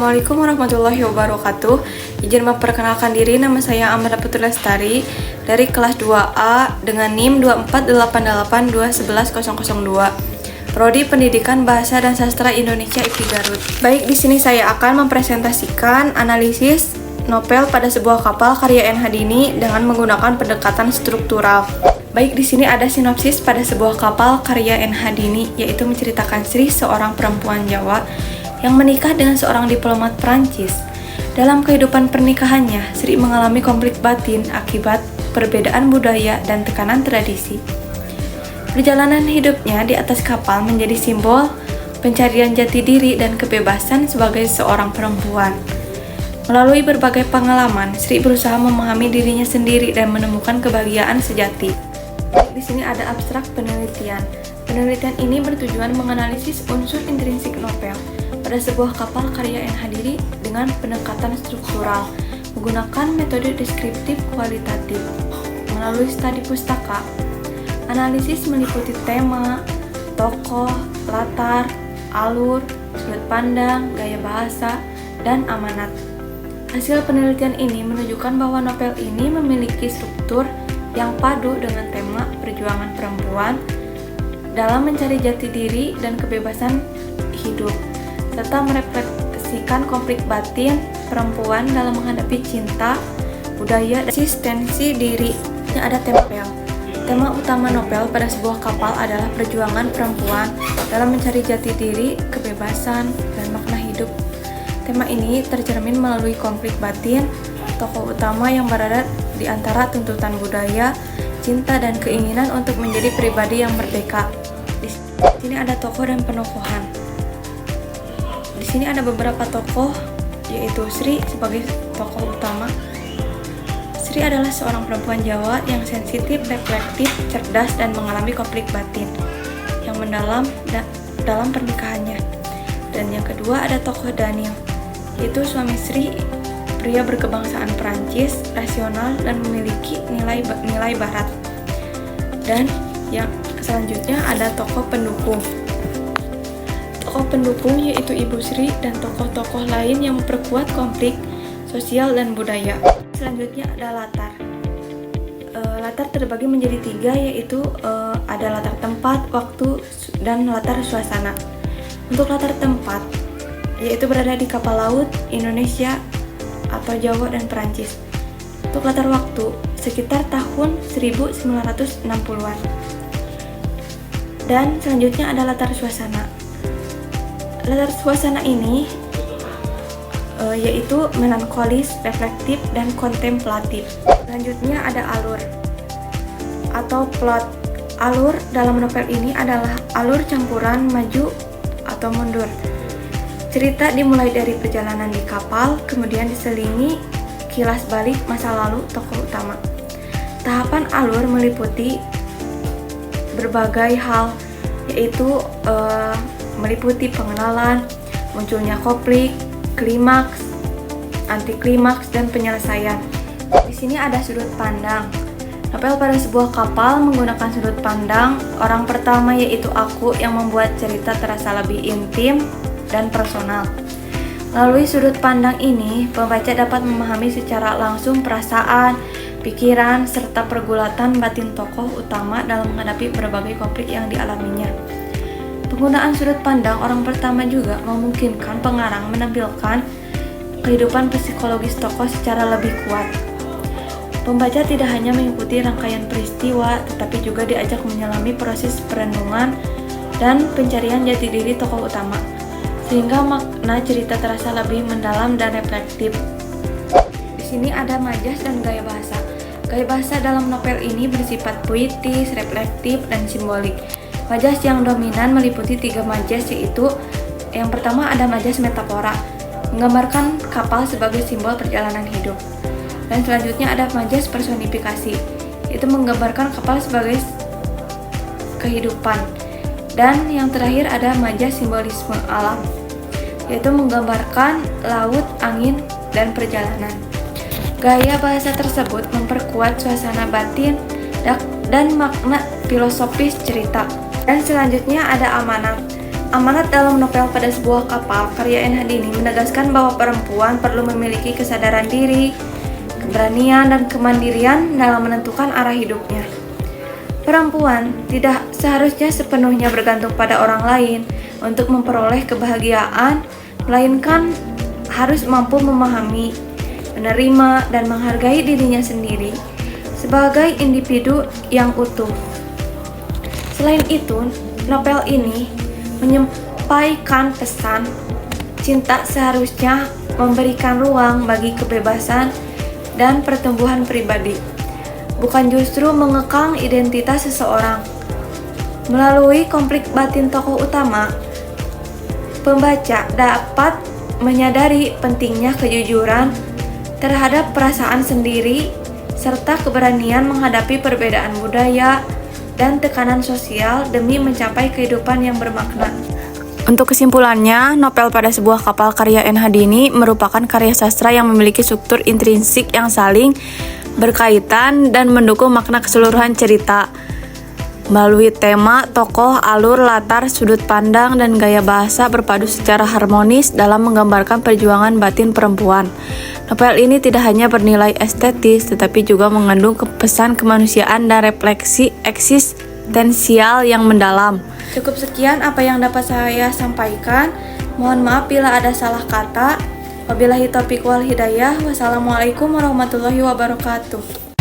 Assalamualaikum warahmatullahi wabarakatuh. Izin memperkenalkan diri, nama saya Amanda Putri Lestari dari kelas 2A dengan NIM 24882110002. Prodi Pendidikan Bahasa dan Sastra Indonesia IPI Garut. Baik, di sini saya akan mempresentasikan analisis novel Pada Sebuah Kapal karya N. Hadini dengan menggunakan pendekatan struktural. Baik, di sini ada sinopsis Pada Sebuah Kapal karya N. Hadini, yaitu menceritakan Sri, seorang perempuan Jawa yang menikah dengan seorang diplomat Prancis. Dalam kehidupan pernikahannya, Sri mengalami konflik batin akibat perbedaan budaya dan tekanan tradisi. Perjalanan hidupnya di atas kapal menjadi simbol pencarian jati diri dan kebebasan sebagai seorang perempuan. Melalui berbagai pengalaman, Sri berusaha memahami dirinya sendiri dan menemukan kebahagiaan sejati. Di sini ada abstrak penelitian. Penelitian ini bertujuan menganalisis unsur intrinsik novel Pada Sebuah Kapal karya N. Hadini dengan pendekatan struktural, menggunakan metode deskriptif kualitatif. Melalui studi pustaka, analisis meliputi tema, tokoh, latar, alur, sudut pandang, gaya bahasa, dan amanat. Hasil penelitian ini menunjukkan bahwa novel ini memiliki struktur yang padu dengan tema perjuangan perempuan dalam mencari jati diri dan kebebasan hidup, serta merefleksikan konflik batin perempuan dalam menghadapi cinta, budaya, dan eksistensi diri. Yang ada tempel. Tema utama novel Pada Sebuah Kapal adalah perjuangan perempuan dalam mencari jati diri, kebebasan, dan makna hidup. Tema ini tercermin melalui konflik batin tokoh utama yang berada di antara tuntutan budaya, cinta, dan keinginan untuk menjadi pribadi yang merdeka. Di sini ada tokoh dan penokohan. Di sini ada beberapa tokoh, yaitu Sri sebagai tokoh utama. Sri adalah seorang perempuan Jawa yang sensitif, reflektif, cerdas, dan mengalami konflik batin yang mendalam dalam pernikahannya. Dan yang kedua ada tokoh Daniel, yaitu suami Sri, pria berkebangsaan Perancis, rasional, dan memiliki nilai barat. Dan yang selanjutnya ada tokoh pendukung. Tokoh pendukung yaitu Ibu Sri dan tokoh-tokoh lain yang memperkuat konflik sosial dan budaya. Selanjutnya ada latar. Latar terbagi menjadi 3, yaitu ada latar tempat, waktu, dan latar suasana. Untuk latar tempat, yaitu berada di kapal laut Indonesia atau Jawa dan Perancis. Untuk latar waktu, sekitar tahun 1960-an. Dan selanjutnya ada latar suasana. Latar suasana ini yaitu melankolis, reflektif, dan kontemplatif. Selanjutnya ada alur atau plot. Alur dalam novel ini adalah alur campuran maju atau mundur. Cerita dimulai dari perjalanan di kapal, kemudian diselingi kilas balik masa lalu tokoh utama. Tahapan alur meliputi berbagai hal, yaitu meliputi pengenalan, munculnya konflik, klimaks, anti klimaks, dan penyelesaian. Di sini ada sudut pandang. Novel Pada Sebuah Kapal menggunakan sudut pandang orang pertama, yaitu aku, yang membuat cerita terasa lebih intim dan personal. Melalui sudut pandang ini, pembaca dapat memahami secara langsung perasaan, pikiran, serta pergulatan batin tokoh utama dalam menghadapi berbagai konflik yang dialaminya. Penggunaan sudut pandang orang pertama juga memungkinkan pengarang menampilkan kehidupan psikologis tokoh secara lebih kuat. Pembaca tidak hanya mengikuti rangkaian peristiwa, tetapi juga diajak menyelami proses perenungan dan pencarian jati diri tokoh utama, sehingga makna cerita terasa lebih mendalam dan reflektif. Di sini ada majas dan gaya bahasa. Gaya bahasa dalam novel ini bersifat puitis, reflektif, dan simbolik. Majas yang dominan meliputi 3 majas, yaitu yang pertama ada majas metafora, menggambarkan kapal sebagai simbol perjalanan hidup. Dan selanjutnya ada majas personifikasi, yaitu menggambarkan kapal sebagai kehidupan. Dan yang terakhir ada majas simbolisme alam, yaitu menggambarkan laut, angin, dan perjalanan. Gaya bahasa tersebut memperkuat suasana batin dan makna filosofis cerita. Dan selanjutnya ada amanat. Amanat dalam novel Pada Sebuah Kapal karya N. Hadini menegaskan bahwa perempuan perlu memiliki kesadaran diri, keberanian, dan kemandirian dalam menentukan arah hidupnya. Perempuan tidak seharusnya sepenuhnya bergantung pada orang lain untuk memperoleh kebahagiaan, melainkan harus mampu memahami, menerima, dan menghargai dirinya sendiri sebagai individu yang utuh. Selain itu, novel ini menyampaikan pesan cinta seharusnya memberikan ruang bagi kebebasan dan pertumbuhan pribadi, bukan justru mengekang identitas seseorang. Melalui konflik batin tokoh utama, pembaca dapat menyadari pentingnya kejujuran terhadap perasaan sendiri serta keberanian menghadapi perbedaan budaya dan tekanan sosial demi mencapai kehidupan yang bermakna. Untuk kesimpulannya, novel Pada Sebuah Kapal karya N. Hadini merupakan karya sastra yang memiliki struktur intrinsik yang saling berkaitan dan mendukung makna keseluruhan cerita. Melalui tema, tokoh, alur, latar, sudut pandang, dan gaya bahasa berpadu secara harmonis dalam menggambarkan perjuangan batin perempuan. Novel ini tidak hanya bernilai estetis, tetapi juga mengandung pesan kemanusiaan dan refleksi eksistensial yang mendalam. Cukup sekian apa yang dapat saya sampaikan. Mohon maaf bila ada salah kata. Wabillahi taufiq wal hidayah. Wassalamualaikum warahmatullahi wabarakatuh.